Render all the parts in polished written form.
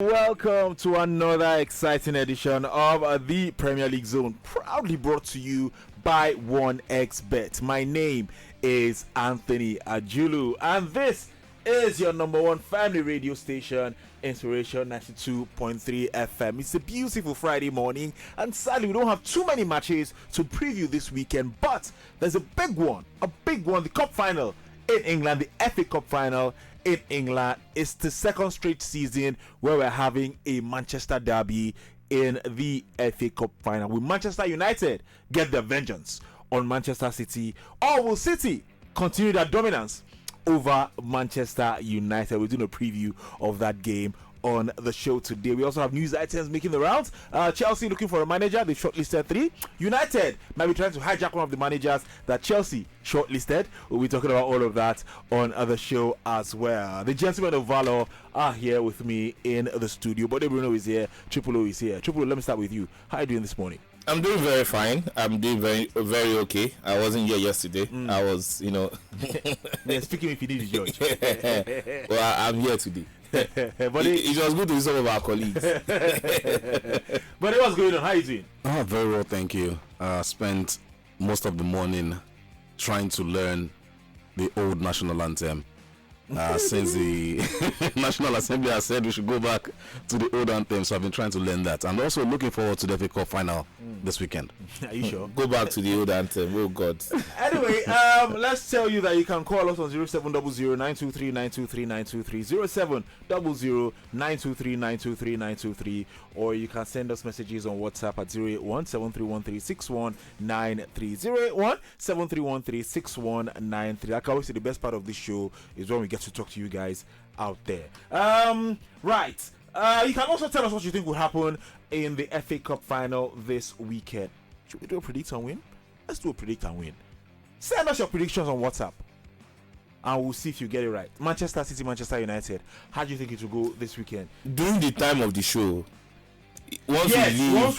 Welcome to another exciting edition of the Premier League Zone, proudly brought to you by 1xBet. My name is Anthony Ajulu, and this is your number one family radio station, Inspiration 92.3 FM. It's a beautiful Friday morning, and sadly, we don't have too many matches to preview this weekend, but there's a big one, the cup final in England, the FA Cup final in England. It's the second straight season where we're having a Manchester derby in the FA Cup final. Will Manchester United get their vengeance on Manchester City, or will City continue their dominance over Manchester United? We're doing a preview of that game on the show today. We also have news items making the rounds. Chelsea looking for a manager. They shortlisted 3. United might be trying to hijack one of the managers that Chelsea shortlisted. We'll be talking about all of that on the show as well. The gentlemen of valor are here with me in the studio. But Bruno is here. Triple O is here. Triple O, let me start with you. How are you doing this morning? I'm doing very fine. I'm doing very okay. I wasn't here yesterday. I was, Yeah, speaking if you need to judge. Well, I'm here today. But it was good to see some of our colleagues. But what's going on? How are you doing? Very well, thank you. Spent most of the morning trying to learn the old national anthem. Since the National Assembly has said we should go back to the old anthem, so I've been trying to learn that. And also looking forward to the FA Cup final this weekend. Are you sure? Go back to the old anthem. Oh God. Anyway, let's tell you that you can call us on 0700-923-923-923, 0700-923-923-923, or you can send us messages on WhatsApp at 081-7313-6193, 081-7313-6193. Like I always say, the best part of this show is when we get to talk to you guys out there. Right. You can also tell us what you think will happen in the FA Cup final this weekend. Should we do a predict and win? Let's do a predict and win. Send us your predictions on WhatsApp, and we'll see if you get it right. Manchester City, Manchester United. How do you think it will go this weekend? During the time of the show, once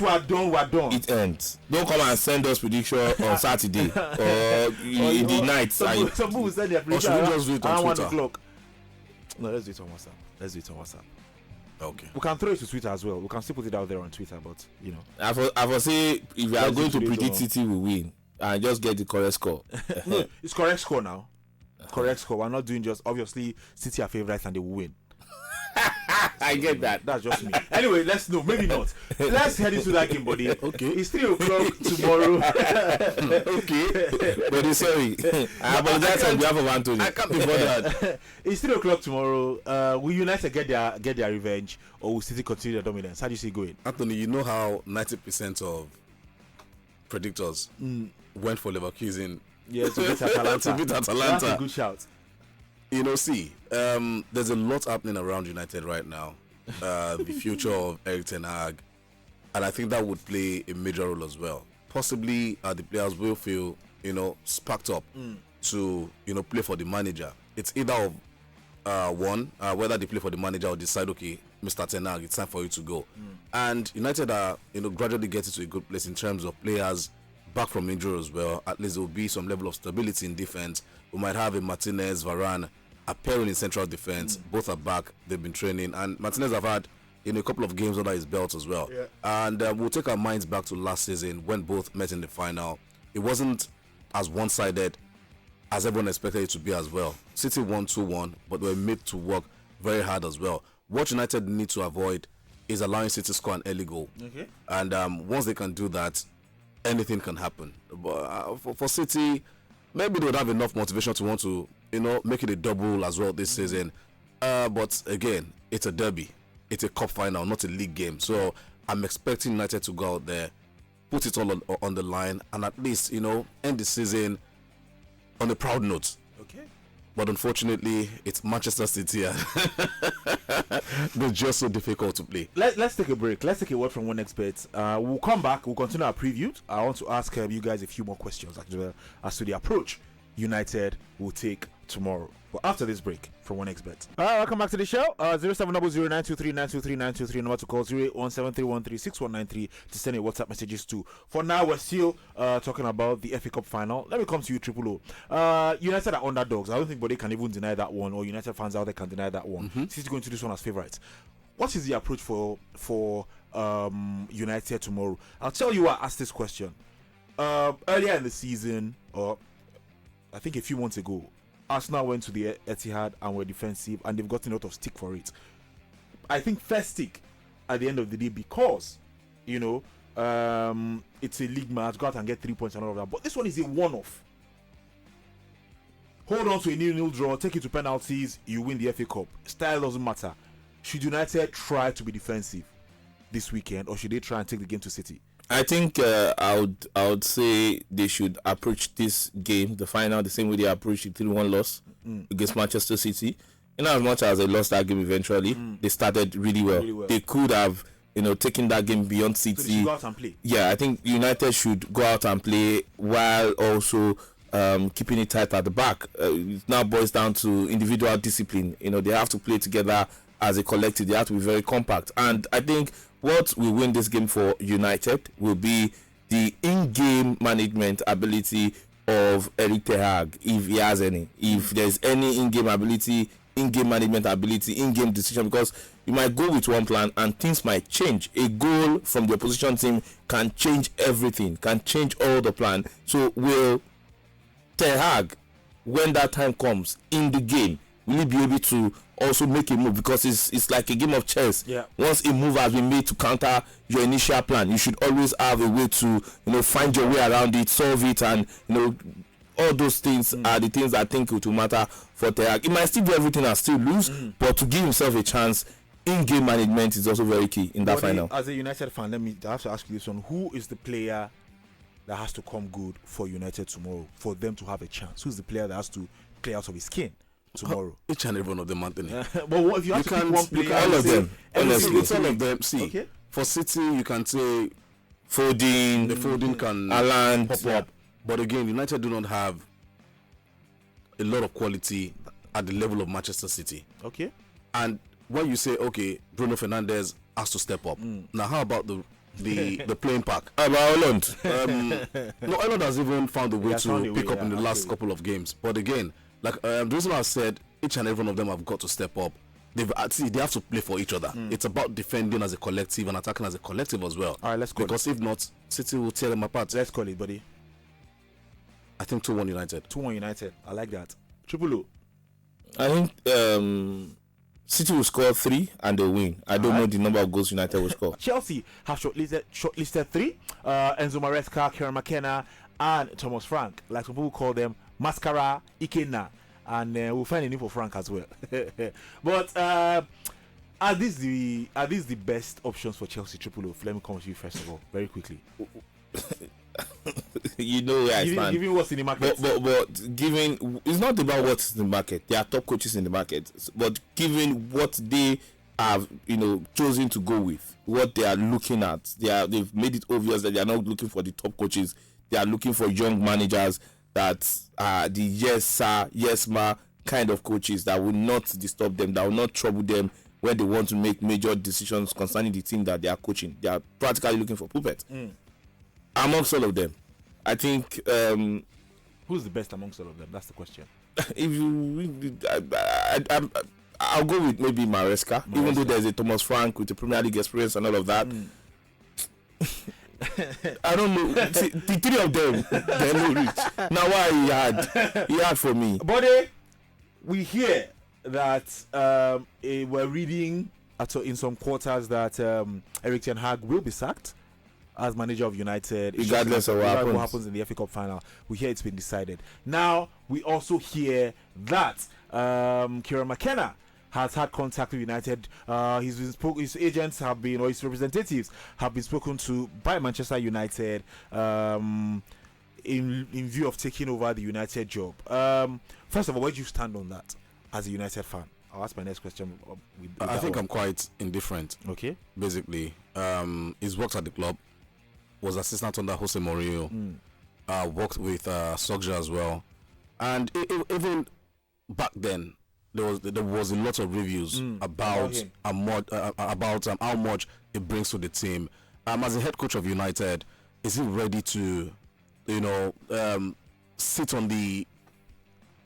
we're done. It ends. Don't come and send us prediction on Saturday or in the night. Some people will send their prediction around 1 o'clock. No, let's do it on WhatsApp. Okay. We can throw it to Twitter as well. We can still put it out there on Twitter, but you know. I will say if we are going to predict City will win and just get the correct score. No, it's correct score now. Correct score. We're not doing just obviously City are favourites and they will win. I get that. That's just me. Anyway, maybe not. Let's head into that game, buddy. Okay. It's 3 o'clock tomorrow. Okay. But sorry. I apologize on behalf of Anthony. I can't be bothered. It's 3 o'clock tomorrow. Will United get their revenge, or will City continue their dominance? How do you see it going? Anthony, you know how 90% of predictors went for Leverkusen. Yeah, to beat Atalanta. That's a good shout. You know, there's a lot happening around United right now. The future of Erik ten Hag, and I think that would play a major role as well. Possibly, the players will feel, sparked up to, play for the manager. It's either of whether they play for the manager or decide, okay, Mr. ten Hag, it's time for you to go. And United are, gradually getting to a good place in terms of players back from injury as well. At least there will be some level of stability in defense. We might have a Martinez, Varane appearing in central defense. Both are back. They've been training, and Martinez have had a couple of games under his belt as well. Yeah. And we'll take our minds back to last season when both met in the final. It wasn't as one-sided as everyone expected it to be as well. City won 2-1, but they were made to work very hard as well. What United need to avoid is allowing City to score an early goal. Okay. And once they can do that, anything can happen. But for City, maybe they would have enough motivation to want to, make it a double as well this season. But again, it's a derby. It's a cup final, not a league game. So I'm expecting United to go out there, put it all on the line, and at least, end the season on a proud note. Okay. But unfortunately, it's Manchester City. They're just so difficult to play. Let's take a break. Let's take a word from 1xBet. We'll come back. We'll continue our preview. I want to ask you guys a few more questions as to the approach United will take tomorrow. But after this break from 1xBet. Welcome back to the show. 0700-923-923-923. Number to call 08173136193 to send your WhatsApp messages to. For now, we're still talking about the FA Cup final. Let me come to you, Triple O. United are underdogs. I don't think anybody can even deny that one, or United fans out there can deny that one. City going to this one as favourites. what is the approach for United tomorrow? I'll tell you why I asked this question. Earlier in the season, or I think a few months ago, Arsenal went to the Etihad and were defensive, and they've gotten a lot of stick for it. I think first stick at the end of the day, because it's a league match, go out and get 3 points and all of that. But this one is a one-off. Hold on to a 0-0 draw, take it to penalties, you win the FA Cup. Style doesn't matter. Should United try to be defensive this weekend, or should they try and take the game to City? I think I would say they should approach this game, the final, the same way they approached the 3-1 loss against Manchester City. In as much as they lost that game eventually, they started really well. They could have, taken that game beyond City. So they should go out and play. Yeah, I think United should go out and play while also keeping it tight at the back. It now boils down to individual discipline. They have to play together as a collective. They have to be very compact. And I think what will win this game for United will be the in-game management ability of Erik ten Hag, if he has any. If there's any in-game ability, in-game management ability, in-game decision, because you might go with one plan and things might change. A goal from the opposition team can change everything, can change all the plan. So will ten Hag, when that time comes in the game, will he be able to also make a move? Because it's like a game of chess. Yeah. Once a move has been made to counter your initial plan, you should always have a way to find your way around it, solve it, and all those things are the things I think it will matter for ten Hag. He might still do everything and still lose, but to give himself a chance, in-game management is also very key in that final. As a United fan, I have to ask you this one: who is the player that has to come good for United tomorrow for them to have a chance? Who's the player that has to play out of his skin tomorrow? Each and every one of them, Anthony. But what if you have to pick one player? All of them. Honestly. It's all of them. See, Okay. for City, you can say Foden, the Foden can Haaland, pop up. But again, United do not have a lot of quality at the level of Manchester City. Okay. And when you say, okay, Bruno Fernandes has to step up. Now, how about the playing pack? How about Haaland? No, Haaland has even found a way has found to a pick way, up in the yeah, last absolutely. couple of games. But again, like the reason I said, each and every one of them have got to step up. They have to play for each other. It's about defending as a collective and attacking as a collective as well. All right, let's call Because if not, City will tear them apart. Let's call it, buddy. I think 2-1 United. 2-1 United. I like that. Triple O. I think City will score 3 and they'll win. I don't know the number of goals United will score. Chelsea have shortlisted 3. Enzo Maresca, Kieran McKenna, and Thomas Frank. Like some people call them Mascara Ikenna. And we'll find a name for Frank as well. But are these the best options for Chelsea? Triple O. Let me come to you first of all, very quickly. You know where I stand. Given what's in the market. But given, it's not about what's in the market. There are top coaches in the market. But given what they have, chosen to go with, what they are looking at, they've made it obvious that they are not looking for the top coaches. They are looking for young managers that are the yes sir, yes ma kind of coaches that will not disturb them, that will not trouble them when they want to make major decisions concerning the team that they are coaching. They are practically looking for puppets. Amongst all of them, I think Who's the best amongst all of them? That's the question. if you, I'll go with maybe Maresca, even though there's a Thomas Frank with the Premier League experience and all of that. I don't know. See, the 3 of them, they're no rich. Now, why he had for me. But we hear that we're reading in some quarters that Erik ten Hag will be sacked as manager of United, regardless of what happens in the FA Cup final. We hear it's been decided. Now we also hear that Kieran McKenna has had contact with United. His agents have been, or his representatives have been spoken to by Manchester United in view of taking over the United job. First of all, where do you stand on that as a United fan? I'll ask my next question. I think I'm quite indifferent. Okay. Basically, he's worked at the club, was assistant under Jose Mourinho, worked with Solskjaer as well, and even back then there was a lot of reviews about how much it brings to the team. As a head coach of United, is he ready to, sit on the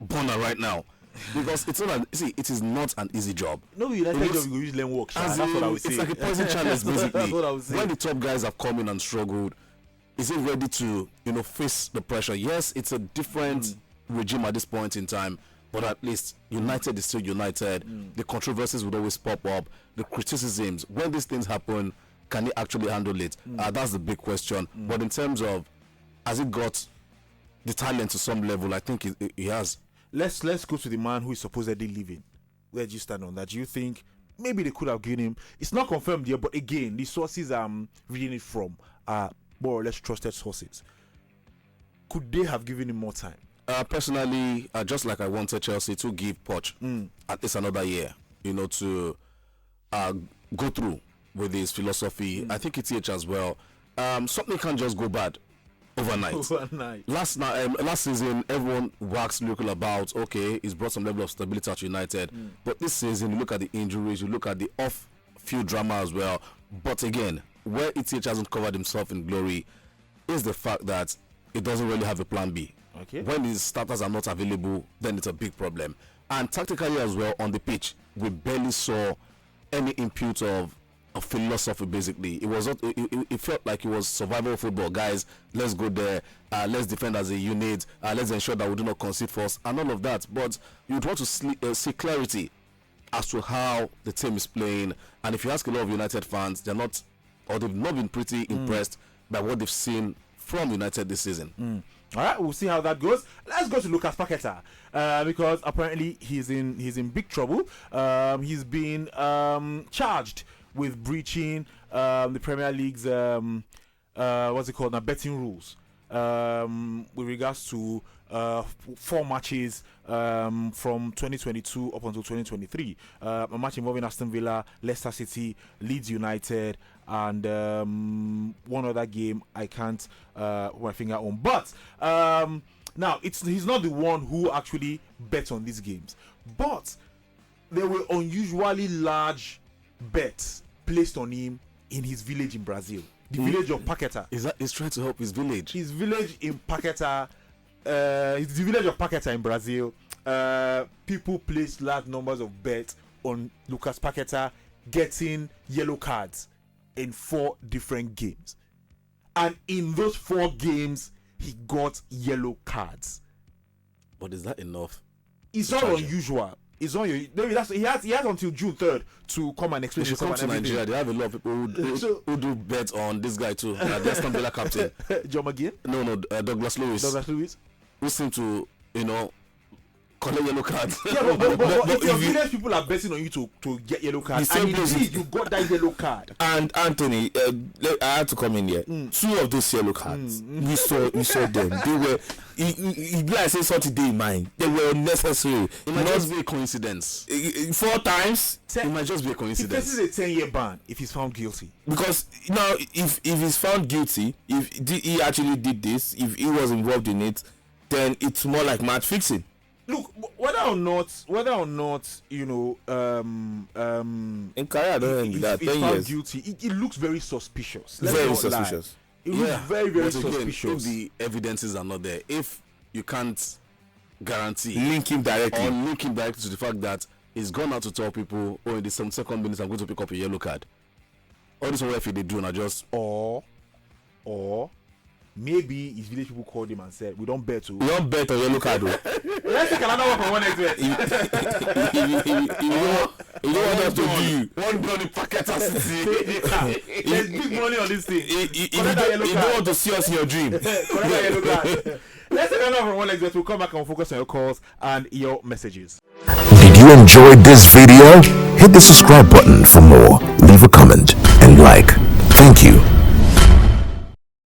burner right now because it's not it is not an easy job. No, United job you use learn work. That's what I would say. It's like a poison challenge basically. That's what I would say. When the top guys have come in and struggled, is it ready to face the pressure? Yes, it's a different regime at this point in time, but at least United is still United. The controversies would always pop up, the criticisms. When these things happen, can he actually handle it? That's the big question. But in terms of, has he got the talent to some level? I think he has. Let's go to the man who is supposedly leaving. Where do you stand on that? Do you think maybe they could have given him? It's not confirmed yet, but again, the sources I'm reading it from are more or less trusted sources. Could they have given him more time? Personally, just like I wanted Chelsea to give Poch at least another year, to go through with his philosophy. I think it's as well. Something can't just go bad overnight. Last season, everyone waxed lyrical about, okay, he's brought some level of stability at United. But this season, you look at the injuries, you look at the off-field drama as well. But again, where ETH hasn't covered himself in glory is the fact that it doesn't really have a plan B. Okay. When his starters are not available, then it's a big problem. And tactically as well, on the pitch, we barely saw any input of a philosophy. Basically, it felt like it was survival football. Guys, let's go there, let's defend as a unit, let's ensure that we do not concede first, and all of that. But you'd want to see clarity as to how the team is playing. And if you ask a lot of United fans, they've not been pretty impressed by what they've seen from United this season. All right, we'll see how that goes. Let's go to Lucas Paqueta because apparently he's in big trouble. He's been charged with breaching the Premier League's betting rules with regards to 4 matches from 2022 up until 2023. A match involving Aston Villa, Leicester City, Leeds United, and one other game I can't put my finger on. But now he's not the one who actually bets on these games, but there were unusually large bets placed on him in his village in Brazil, the village of Paqueta. He's trying to help his village. His village in Paqueta. It's the village of Paqueta in Brazil. People placed large numbers of bets on Lucas Paqueta getting yellow cards in 4 different games, and in those 4 games he got yellow cards. But is that enough? It's not unusual. It's not. He has until June 3rd to come and explain. They should come to Nigeria. They have a lot of people who do bets on this guy too. The Aston Villa captain. John McGinn? No, Douglas Lewis. Who seem to, collect yellow cards. Yeah, but if your village people are betting on you to get yellow cards, and indeed you got that yellow card. And Anthony, I had to come in here. 2 of those yellow cards, we saw them. They were, I say something in mind. They were unnecessary. It might just be a coincidence. 4 times. It might just be a coincidence. He faces a 10-year ban if he's found guilty. Because now, if he's found guilty, if he actually did this, if he was involved in it, then it's more like match fixing. Look, whether or not, in career, I don't think that 10 years. Guilty, it looks very suspicious. Very suspicious. It looks very, very suspicious. If the evidences are not there, if you can't guarantee link him directly to the fact that he's gone out to tell people, in the 72nd minute I'm going to pick up a yellow card. All this if they do now just or maybe his village people called him and said, we don't bet on yellow card. Let's take another one from one expert. You don't want us to do you. One bloody Paqueta City. There's big money on this thing. You don't want to see us in your dream. Yellow card. Let's take another from one expert. We'll come back and focus on your calls and your messages. Did you enjoy this video? Hit the subscribe button for more. Leave a comment and like. Thank you.